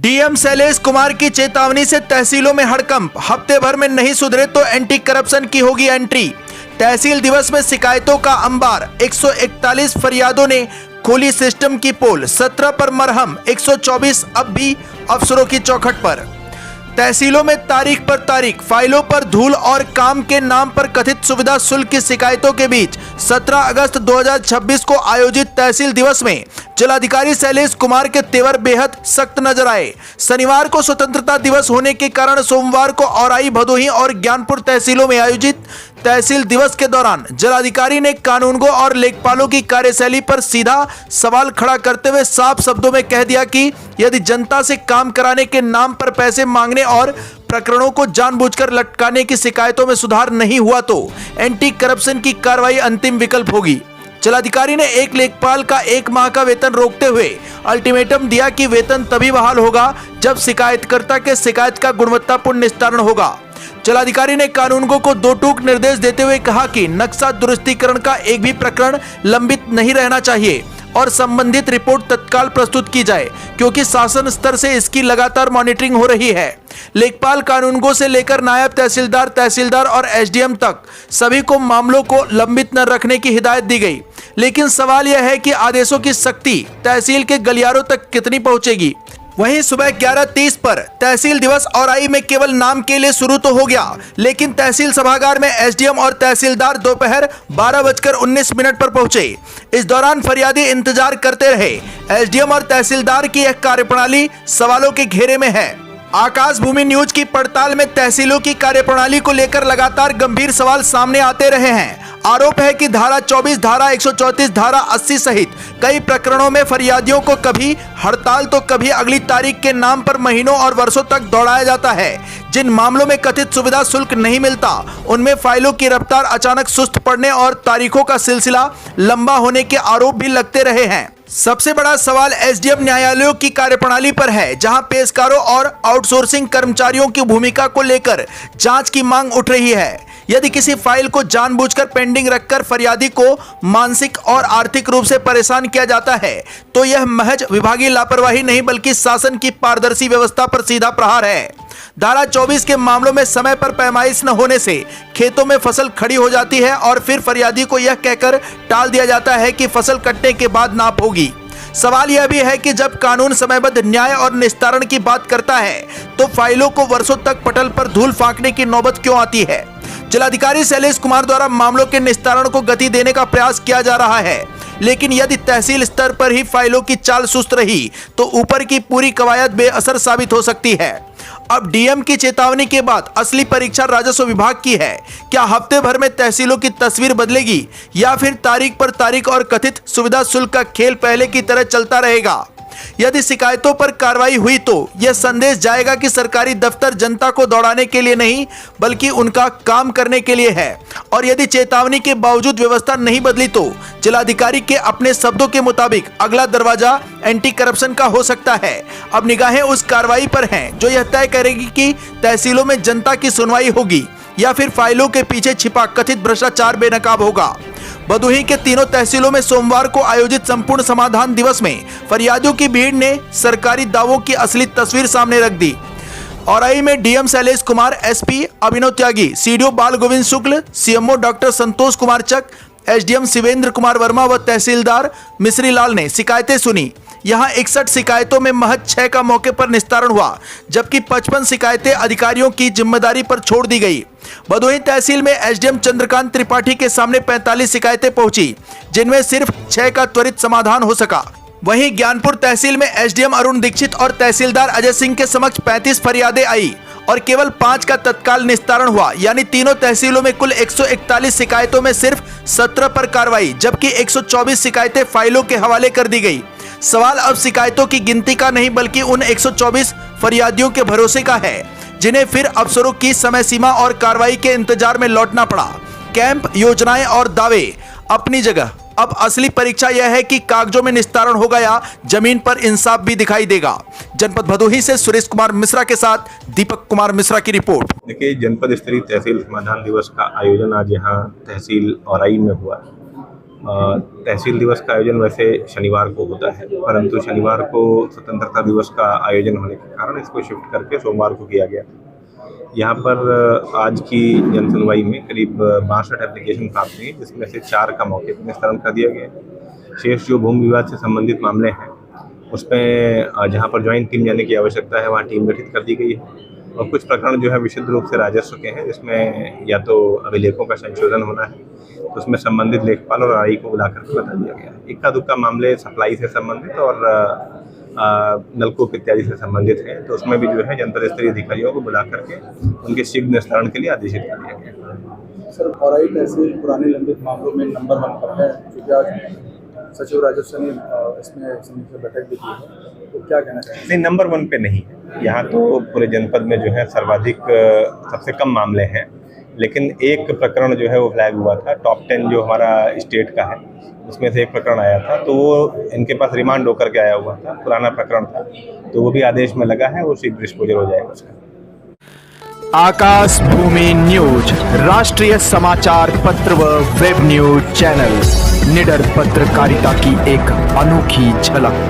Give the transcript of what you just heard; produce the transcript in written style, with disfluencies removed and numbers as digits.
DM Shailesh Kumar की चेतावनी से तहसीलों में हड़कंप, हफ्ते भर में नहीं सुधरे तो एंटी करप्शन की होगी एंट्री। तहसील दिवस में शिकायतों का अंबार, 141 फरियादों ने खोली सिस्टम की पोल, 17 पर मरहम, 124 अब भी अफसरों की चौखट पर। तहसीलों में तारीख पर तारीख, फाइलों पर धूल और काम के नाम पर कथित सुविधा शुल्क की शिकायतों के बीच 17 अगस्त 2026 को आयोजित तहसील दिवस में जिलाधिकारी शैलेश कुमार के तेवर बेहद सख्त नजर आए। शनिवार को स्वतंत्रता दिवस होने के कारण सोमवार को औराई, भदोही और ज्ञानपुर तहसीलों में आयोजित तहसील दिवस के दौरान जिलाधिकारी ने कानूनगो और लेखपालों की कार्यशैली पर सीधा सवाल खड़ा करते हुए साफ शब्दों में कह दिया कि यदि जनता से काम कराने के नाम पर पैसे मांगने और प्रकरणों को जानबूझकर लटकाने की शिकायतों में सुधार नहीं हुआ तो एंटी करप्शन की कार्रवाई अंतिम विकल्प होगी। जिलाधिकारी ने एक लेखपाल का 1 माह का वेतन रोकते हुए अल्टीमेटम दिया कि वेतन तभी बहाल होगा जब शिकायतकर्ता के शिकायत का गुणवत्तापूर्ण निस्तारण होगा। जिलाधिकारी ने कानूनगो को 2 टूक निर्देश देते हुए कहा कि नक्शा दुरुस्तीकरण का एक भी प्रकरण लंबित नहीं रहना चाहिए और संबंधित रिपोर्ट तत्काल प्रस्तुत की जाए, क्योंकि शासन स्तर से इसकी लगातार मॉनिटरिंग हो रही है। लेखपाल, कानूनगो से लेकर नायब तहसीलदार, तहसीलदार और एसडीएम तक सभी को मामलों को लंबित न रखने की हिदायत दी गई। लेकिन सवाल यह है कि आदेशों की सख्ती तहसील के गलियारों तक कितनी पहुंचेगी। वहीं सुबह 11:30 पर तहसील दिवस औराई में केवल नाम के लिए शुरू तो हो गया, लेकिन तहसील सभागार में एसडीएम और तहसीलदार दोपहर 12:19 पर पहुंचे। इस दौरान फरियादी इंतजार करते रहे। एसडीएम और तहसीलदार की यह कार्यप्रणाली सवालों के घेरे में है। आकाश भूमि न्यूज की पड़ताल में तहसीलों की कार्यप्रणाली को लेकर लगातार गंभीर सवाल सामने आते रहे हैं। आरोप है कि धारा 24, धारा 134, धारा 80 सहित कई प्रकरणों में फरियादियों को कभी हड़ताल तो कभी अगली तारीख के नाम पर महीनों और वर्षों तक दौड़ाया जाता है। जिन मामलों में कथित सुविधा शुल्क नहीं मिलता, उनमें फाइलों की रफ्तार अचानक सुस्त पड़ने और तारीखों का सिलसिला लंबा होने के आरोप भी लगते रहे हैं। सबसे बड़ा सवाल एसडीएम न्यायालयों की कार्यप्रणाली पर है, जहां पेशकारों और आउटसोर्सिंग कर्मचारियों की भूमिका को लेकर जांच की मांग उठ रही है। यदि किसी फाइल को जानबूझकर पेंडिंग रखकर फरियादी को मानसिक और आर्थिक रूप से परेशान किया जाता है, तो यह महज विभागीय लापरवाही नहीं बल्कि शासन की पारदर्शी व्यवस्था पर सीधा प्रहार है। धारा 24 के मामलों में समय पर पैमाइश न होने से खेतों में फसल खड़ी हो जाती है और फिर फरियादी को यह कहकर टाल दिया जाता है कि फसल कटने के बाद नाप होगी। सवाल यह भी है कि जब कानून समयबद्ध न्याय और निस्तारण की बात करता है, तो फाइलों को वर्षों तक पटल पर धूल फांकने की नौबत क्यों आती है। जिलाधिकारी शैलेश कुमार द्वारा मामलों के निस्तारण को गति देने का प्रयास किया जा रहा है, लेकिन यदि तहसील स्तर पर ही फाइलों की चाल सुस्त रही तो ऊपर की पूरी कवायद बेअसर साबित हो सकती है। अब डीएम की चेतावनी के बाद असली परीक्षा राजस्व विभाग की है। क्या हफ्ते भर में तहसीलों की तस्वीर बदलेगी या फिर तारीख पर तारीख और कथित सुविधा शुल्क का खेल पहले की तरह चलता रहेगा। यदि शिकायतों पर कार्रवाई हुई तो यह संदेश जाएगा कि सरकारी दफ्तर जनता को दौड़ाने के लिए नहीं बल्कि उनका काम करने के लिए है। और यदि चेतावनी के बावजूद व्यवस्था नहीं बदली तो जिलाधिकारी के अपने शब्दों के मुताबिक अगला दरवाजा एंटी करप्शन का हो सकता है। अब निगाहें उस कार्रवाई पर हैं जो यह तय करेगी कि तहसीलों में जनता की सुनवाई होगी या फिर फाइलों के पीछे छिपा कथित भ्रष्टाचार बेनकाब होगा। भदोही के तीनों तहसीलों में सोमवार को आयोजित संपूर्ण समाधान दिवस में फरियादियों की भीड़ ने सरकारी दावों की असली तस्वीर सामने रख दी। औराई में डीएम शैलेश कुमार, एसपी अभिनव त्यागी, सीडीओ बाल गोविंद शुक्ल, सीएमओ डॉक्टर संतोष कुमार चक, एसडीएम शिवेंद्र कुमार वर्मा व तहसीलदार मिश्री लाल ने शिकायतें सुनी। यहां 61 शिकायतों में महज 6 का मौके पर निस्तारण हुआ, जबकि 55 शिकायतें अधिकारियों की जिम्मेदारी पर छोड़ दी गई। भदोही तहसील में एसडीएम चंद्रकांत त्रिपाठी के सामने 45 शिकायतें पहुंची, जिनमें सिर्फ 6 का त्वरित समाधान हो सका। वहीं ज्ञानपुर तहसील में एसडीएम अरुण दीक्षित और तहसीलदार अजय सिंह के समक्ष 35 फरियादें आई और केवल 5 का तत्काल निस्तारण हुआ। यानी तीनों तहसीलों में कुल 141 शिकायतों में सिर्फ 17 पर कार्रवाई, जबकि 124 शिकायतें फाइलों के हवाले कर दी गई। सवाल अब शिकायतों की गिनती का नहीं बल्कि उन 124 फरियादियों के भरोसे का है, जिन्हें फिर अफसरों की समय सीमा और कार्रवाई के इंतजार में लौटना पड़ा। कैंप, योजनाएं और दावे अपनी जगह, अब असली परीक्षा यह है कि कागजों में निस्तारण होगा या जमीन पर इंसाफ भी दिखाई देगा। जनपद भदोही से सुरेश कुमार मिश्रा के साथ दीपक कुमार मिश्रा की रिपोर्ट। देखिए, जनपद स्तरीय तहसील समाधान दिवस का आयोजन आज यहाँ तहसील औराई में हुआ। तहसील दिवस का आयोजन वैसे शनिवार को होता है, परंतु शनिवार को स्वतंत्रता दिवस का आयोजन होने के कारण इसको शिफ्ट करके सोमवार को किया गया। यहाँ पर आज की जनसुनवाई में करीब 62 एप्लीकेशन प्राप्त हुई, जिसमें से 4 का मौके पर निस्तारण कर दिया गया। शेष जो भूमि विवाद से संबंधित मामले हैं उसमें जहाँ पर ज्वाइंट टीम जाने की आवश्यकता है वहाँ टीम गठित कर दी गई है, और कुछ प्रकरण जो है विशुद्ध रूप से राजस्व के हैं, जिसमें या तो अभिलेखों का संशोधन होना है, तो उसमें संबंधित लेखपाल और आरई को बुलाकर के बता दिया गया। इक्का दुक्का मामले सप्लाई से संबंधित और नलकूप इत्यादि से संबंधित है, तो उसमें भी जो है जनपद स्तरीय अधिकारियों को बुला करके उनके शीघ्र निस्तारण के लिए आदेशित कर दिया गया। सर, औराई तहसील पुराने लंबित मामलों में नंबर 1 पर है, क्योंकि आज सचिव राजस्व ने इसमें समीक्षा बैठक भी की है, तो क्या कहना चाहेंगे? नहीं, नंबर 1 पे नहीं है। यहाँ तो पूरे जनपद में जो है सर्वाधिक सबसे कम मामले हैं, लेकिन एक प्रकरण जो है वो फ्लैग हुआ था। टॉप 10 जो हमारा स्टेट का है उसमें से एक प्रकरण आया था, तो वो इनके पास रिमांड होकर के आया हुआ था, पुराना प्रकरण था, तो वो भी आदेश में लगा है, वो शीघ्र डिस्पोजल हो जाएगा उसका। आकाश भूमि न्यूज, राष्ट्रीय समाचार पत्र व वेब न्यूज चैनल, निडर पत्रकारिता की एक अनोखी झलक।